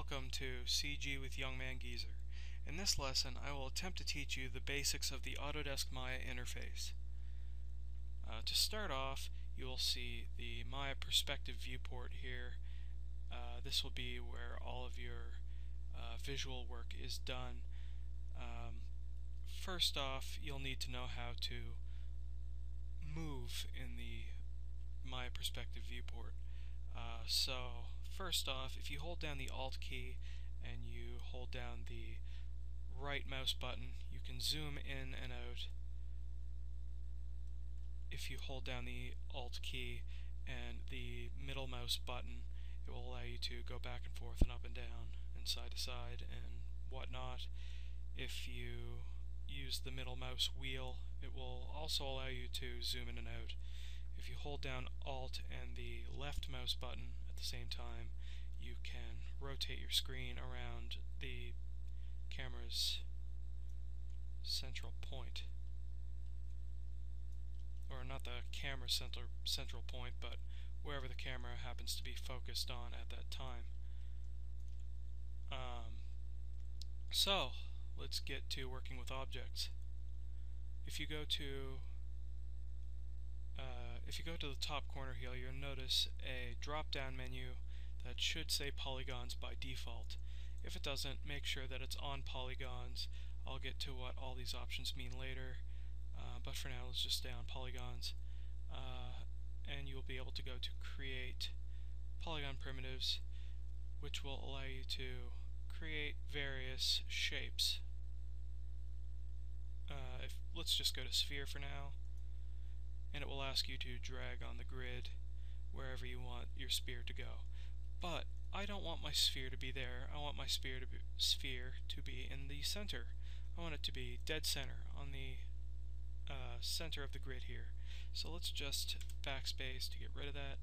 welcome to CG with Youngman Geezer. In this lesson, I will attempt to teach you the basics of the Autodesk Maya interface. To start off, you will see the Maya perspective viewport here. This will be where all of your visual work is done. First off, you'll need to know how to move in the Maya perspective viewport. So first off, if you hold down the Alt key and you hold down the right mouse button, you can zoom in and out. If you hold down the Alt key and the middle mouse button, it will allow you to go back and forth and up and down and side to side and whatnot. If you use the middle mouse wheel, it will also allow you to zoom in and out. If you hold down Alt and the left mouse button at the same time, you can rotate your screen around the camera's central point. Or not the camera's central point, but wherever the camera happens to be focused on at that time. So, let's get to working with objects. If you go to the top corner here, you'll notice a drop-down menu that should say polygons by default. If it doesn't, make sure that it's on polygons. I'll get to what all these options mean later, but for now let's just stay on polygons. And you'll be able to go to create polygon primitives, which will allow you to create various shapes. Let's just go to sphere for now, and it will ask you to drag on the grid wherever you want your sphere to go. But I don't want my sphere to be there. I want my sphere to be in the center. I want it to be dead center on the center of the grid here. So let's just backspace to get rid of that.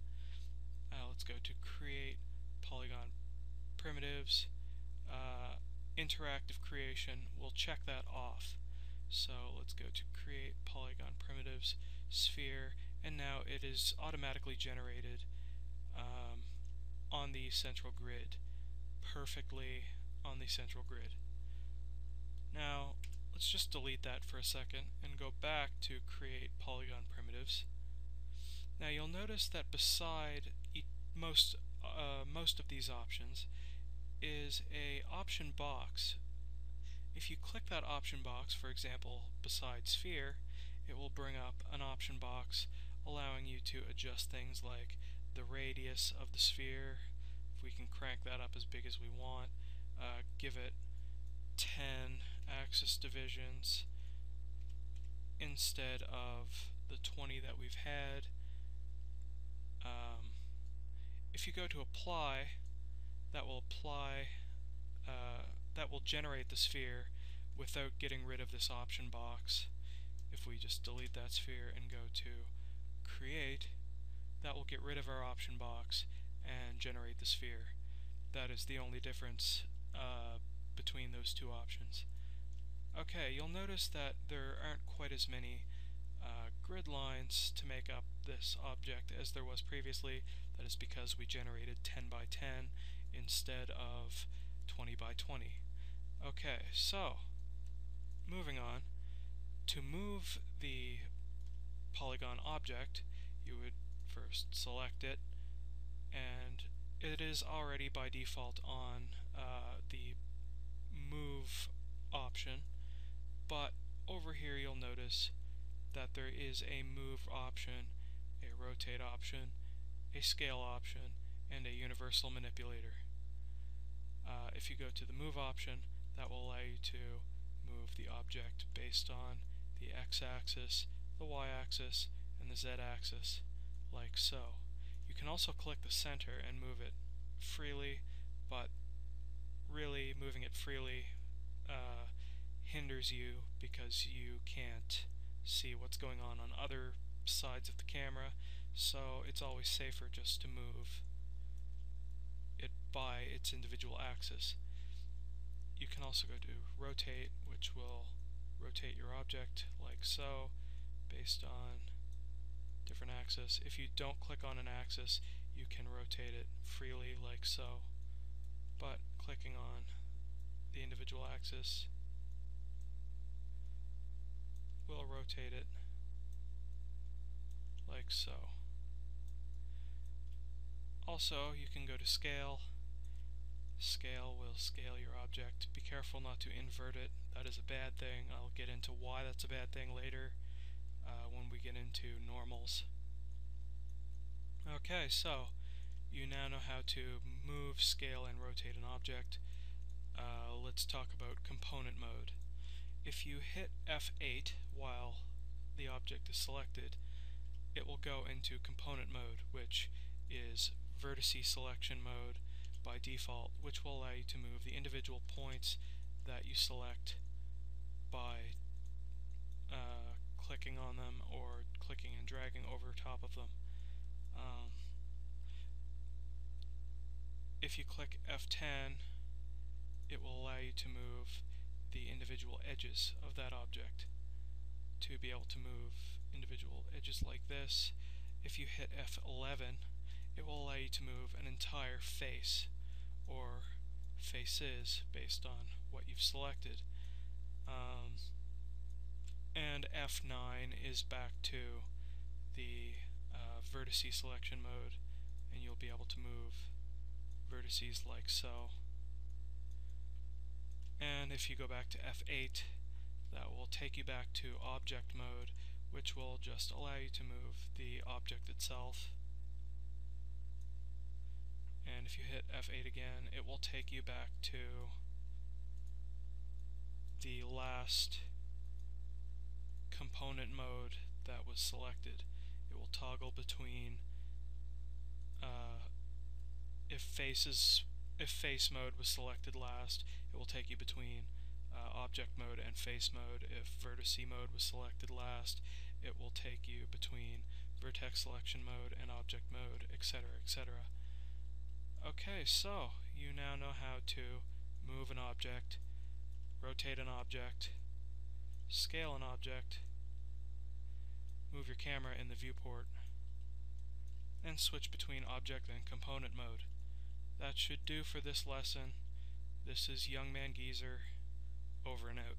Let's go to create polygon primitives. Interactive creation, we'll check that off. So let's go to create polygon primitives, sphere, and now it is automatically generated on the central grid, perfectly on the central grid. Now let's just delete that for a second and go back to create polygon primitives. Now you'll notice that beside most of these options is a option box. If you click that option box, for example, beside sphere, it will bring up an option box allowing you to adjust things like the radius of the sphere. If we can crank that up as big as we want, give it 10 axis divisions instead of the 20 that we've had. If you go to apply, that will generate the sphere without getting rid of this option box. If we just delete that sphere and go to create, that will get rid of our option box and generate the sphere. That is the only difference between those two options. Okay, you'll notice that there aren't quite as many grid lines to make up this object as there was previously. That is because we generated 10 by 10 instead of 20 by 20. Okay, so moving on. To move the polygon object, you would first select it, and it is already by default on the move option, but over here you'll notice that there is a move option, a rotate option, a scale option, and a universal manipulator. If you go to the move option, that will allow you to move the object based on the x-axis, the y-axis, and the z-axis, like so. You can also click the center and move it freely, but really moving it freely hinders you because you can't see what's going on other sides of the camera, so it's always safer just to move it by its individual axis. You can also go to rotate, which will rotate your object like so, based on different axis. If you don't click on an axis, you can rotate it freely like so. but clicking on the individual axis will rotate it like so. Also, you can go to Scale. Scale will scale your object. Be careful not to invert it. That is a bad thing. I'll get into why that's a bad thing later when we get into normals. Okay, so you now know how to move, scale, and rotate an object. Let's talk about component mode. If you hit F8 while the object is selected, it will go into component mode, which is vertice selection mode by default, which will allow you to move the individual points that you select by clicking on them or clicking and dragging over top of them. If you click F10, it will allow you to move the individual edges of that object. To be able to move individual edges like this, if you hit F11, it will allow you to move an entire face or faces based on what you've selected. And F9 is back to the vertice selection mode, and you'll be able to move vertices like so. And if you go back to F8, that will take you back to object mode, which will just allow you to move the object itself. And if you hit F8 again, it will take you back to the last component mode that was selected. It will toggle between if face mode was selected last, it will take you between object mode and face mode. If vertice mode was selected last, it will take you between vertex selection mode and object mode, etc., etc. Okay, so you now know how to move an object, rotate an object, scale an object, move your camera in the viewport, and switch between object and component mode. That should do for this lesson. This is Youngman Geezer, over and out.